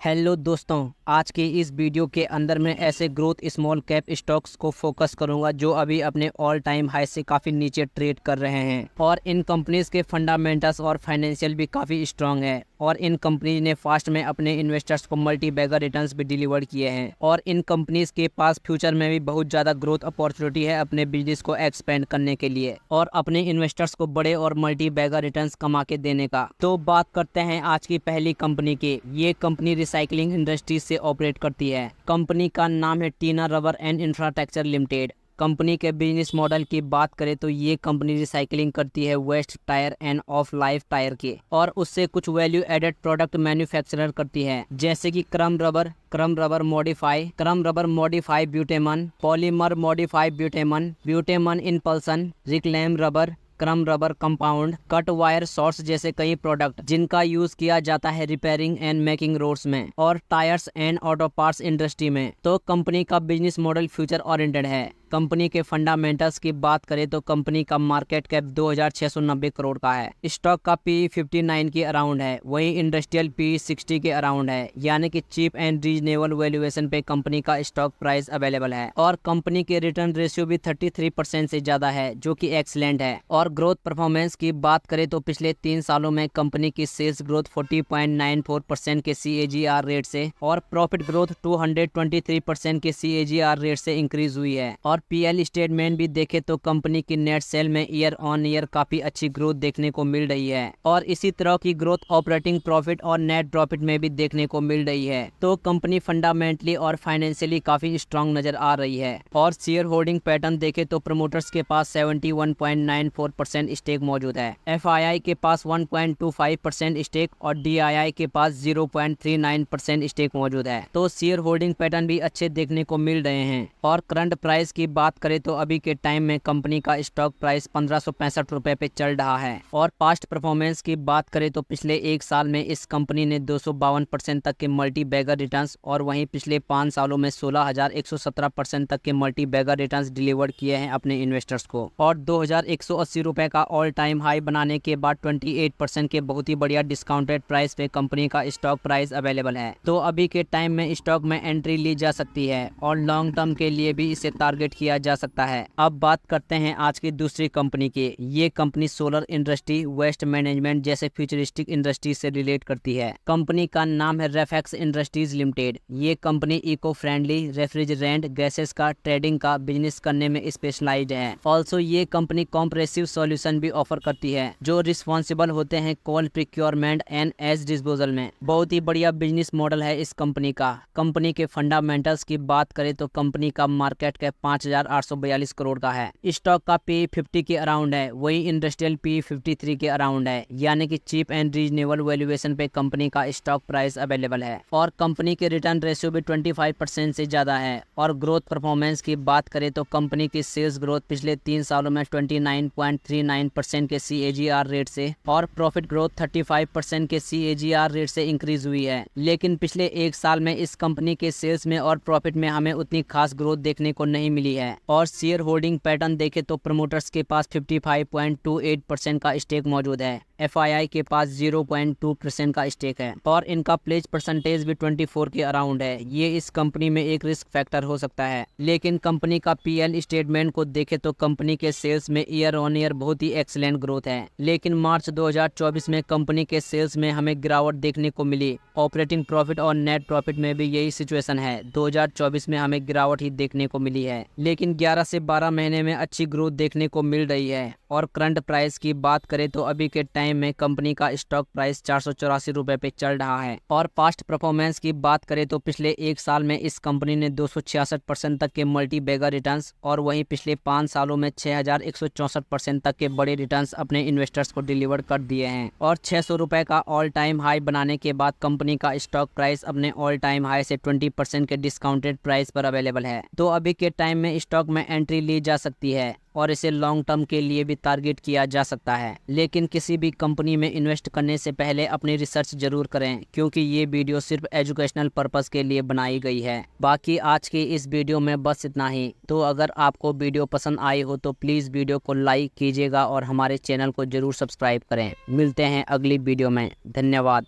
Hello दोस्तों, आज के इस वीडियो के अंदर मैं ऐसे ग्रोथ स्मॉल कैप स्टॉक्स को फोकस करूंगा जो अभी अपने ऑल टाइम हाई से काफ़ी नीचे ट्रेड कर रहे हैं और इन कंपनीज के फंडामेंटल्स और फाइनेंशियल भी काफ़ी स्ट्रांग है और इन कंपनीज ने फास्ट में अपने इन्वेस्टर्स को मल्टी बैगर रिटर्न्स भी डिलीवर किए हैं और इन कंपनीज के पास फ्यूचर में भी बहुत ज़्यादा ग्रोथ अपॉर्चुनिटी है अपने बिजनेस को एक्सपेंड करने के लिए और अपने इन्वेस्टर्स को बड़े और मल्टी बैगर रिटर्न्स कमा के देने का। तो बात करते हैं आज की पहली कंपनी की। ये कंपनी रिसाइकलिंग इंडस्ट्रीज से ऑपरेट करती है। कंपनी का नाम है Tinna rubber and infrastructure limited. Company के बिजनेस मॉडल की बात करें तो ये कंपनी रिसाइकलिंग करती है waste tyre end of life tyre के और उससे कुछ वैल्यू एडेड प्रोडक्ट मैन्युफैक्चरर करती है, जैसे कि crumb rubber modify bitumen, polymer modify bitumen, bitumen emulsion, reclaim rubber, crumb rubber compound, cut wire shots जैसे कई प्रोडक्ट जिनका यूज किया जाता है रिपेयरिंग एंड मेकिंग रोड्स में और tyres and auto parts industry में। तो कंपनी का बिजनेस मॉडल फ्यूचर ओरिएंटेड है। कंपनी के फंडामेंटल्स की बात करें तो कंपनी का मार्केट कैप 2690 करोड़ का है। स्टॉक का पी 59 के अराउंड है, वहीं इंडस्ट्रियल पी 60 के अराउंड है, यानी कि चीप एंड रीजनेबल वैल्यूएशन पे कंपनी का स्टॉक प्राइस अवेलेबल है और कंपनी के रिटर्न रेशियो भी 33% से ज्यादा है, जो कि एक्सीलेंट है। और ग्रोथ परफॉर्मेंस की बात करें तो पिछले 3 सालों में कंपनी की सेल्स ग्रोथ 40.94% के CAGR रेट से और प्रॉफिट ग्रोथ 223% के CAGR रेट से इंक्रीज हुई है। और PL स्टेटमेंट भी देखे तो कंपनी की नेट सेल में ईयर ऑन ईयर काफी अच्छी ग्रोथ देखने को मिल रही है और इसी तरह की ग्रोथ ऑपरेटिंग प्रॉफिट और नेट प्रॉफिट में भी देखने को मिल रही है। तो कंपनी फंडामेंटली और फाइनेंशियली काफी स्ट्रांग नजर आ रही है। और शेयर होल्डिंग पैटर्न देखे तो प्रमोटर्स के पास 71.94% स्टेक मौजूद है, FII के पास 1.25% स्टेक और DII के पास 0.39% स्टेक मौजूद है। तो शेयर होल्डिंग पैटर्न भी अच्छे देखने को मिल रहे हैं। और करंट प्राइस की बात करें तो अभी के टाइम में कंपनी का स्टॉक प्राइस 1565 रुपए पे चल रहा है। और पास्ट परफॉर्मेंस की बात करें तो पिछले 1 साल में इस कंपनी ने 252% तक के मल्टी बैगर रिटर्न्स और वहीं पिछले 5 सालों में 16,117% तक के मल्टी बैगर रिटर्न्स डिलीवर किए हैं अपने इन्वेस्टर्स को। और 2180 रुपए का ऑल टाइम हाई बनाने के बाद 28% के बहुत ही बढ़िया डिस्काउंटेड प्राइस पे कंपनी का स्टॉक प्राइस अवेलेबल है। तो अभी के टाइम में स्टॉक में एंट्री ली जा सकती है और लॉन्ग टर्म के लिए भी इसे टारगेट किया जा सकता है। अब बात करते हैं आज की दूसरी कंपनी की। ये company solar industry, waste management जैसे फ्यूचरिस्टिक इंडस्ट्री से रिलेट करती है। कंपनी का नाम है रेफेक्स इंडस्ट्रीज लिमिटेड। ये company eco friendly refrigerant gases का ट्रेडिंग का बिजनेस करने में स्पेशलाइज्ड है। ऑल्सो ये कंपनी कॉम्प्रेसिव सॉल्यूशन भी ऑफर करती है जो रिस्पॉन्सिबल होते हैं call procurement and as disposal में। बहुत ही बढ़िया बिजनेस मॉडल है इस कंपनी का। कंपनी के फंडामेंटल्स की बात करें तो कंपनी का मार्केट कैप 5,842 करोड़ का है। स्टॉक का पी 50 के अराउंड है, वही इंडस्ट्रियल पी 53 के अराउंड है, यानी कि चीप एंड रीजनेबल वैल्यूएशन पे कंपनी का स्टॉक प्राइस अवेलेबल है। और कंपनी के रिटर्न रेशियो भी 25% से ज्यादा है। और ग्रोथ परफॉर्मेंस की बात करें तो कंपनी की सेल्स ग्रोथ पिछले 3 सालों में 29.39% के CAGR रेट से और प्रॉफिट ग्रोथ 35% के CAGR रेट से इंक्रीज हुई है। लेकिन पिछले 1 साल में इस कंपनी के सेल्स में और प्रॉफिट में हमें उतनी खास ग्रोथ देखने को नहीं मिली है। और शेयर होल्डिंग पैटर्न देखे तो प्रमोटर्स के पास 55.28% का स्टेक मौजूद है, FII के पास 0.2% का स्टेक है और इनका प्लेज परसेंटेज भी 24 के अराउंड है। ये इस कंपनी में एक रिस्क फैक्टर हो सकता है। लेकिन कंपनी का PL स्टेटमेंट को देखे तो कंपनी के सेल्स में ईयर ऑन ईयर बहुत ही एक्सीलेंट ग्रोथ है। लेकिन मार्च 2024 में कंपनी के सेल्स में हमें गिरावट देखने को मिली। ऑपरेटिंग प्रॉफिट और नेट प्रॉफिट में भी यही सिचुएशन है। 2024 में हमें गिरावट ही देखने को मिली है, लेकिन 11 से 12 महीने में अच्छी ग्रोथ देखने को मिल रही है। और करंट प्राइस की बात करें तो अभी के टाइम में कंपनी का स्टॉक प्राइस 484 रुपए पे चल रहा है। और पास्ट परफॉर्मेंस की बात करें तो पिछले 1 साल में इस कंपनी ने 266% तक के मल्टी बैगर रिटर्न्स और वहीं पिछले 5 सालों में 6,164% तक के बड़े रिटर्न्स अपने इन्वेस्टर्स को डिलीवर कर दिए हैं। और 600 रुपए का ऑल टाइम हाई बनाने के बाद कंपनी का स्टॉक प्राइस अपने ऑल टाइम हाई से 20% के डिस्काउंटेड प्राइस पर अवेलेबल है। तो अभी के टाइम में स्टॉक में एंट्री ली जा सकती है और इसे लॉन्ग टर्म के लिए भी टारगेट किया जा सकता है। लेकिन किसी भी कंपनी में इन्वेस्ट करने से पहले अपनी रिसर्च जरूर करें, क्योंकि ये वीडियो सिर्फ एजुकेशनल पर्पस के लिए बनाई गई है। बाकी आज की इस वीडियो में बस इतना ही। तो अगर आपको वीडियो पसंद आई हो तो प्लीज़ वीडियो को लाइक कीजिएगा और हमारे चैनल को जरूर सब्सक्राइब करें। मिलते हैं अगली वीडियो में। धन्यवाद।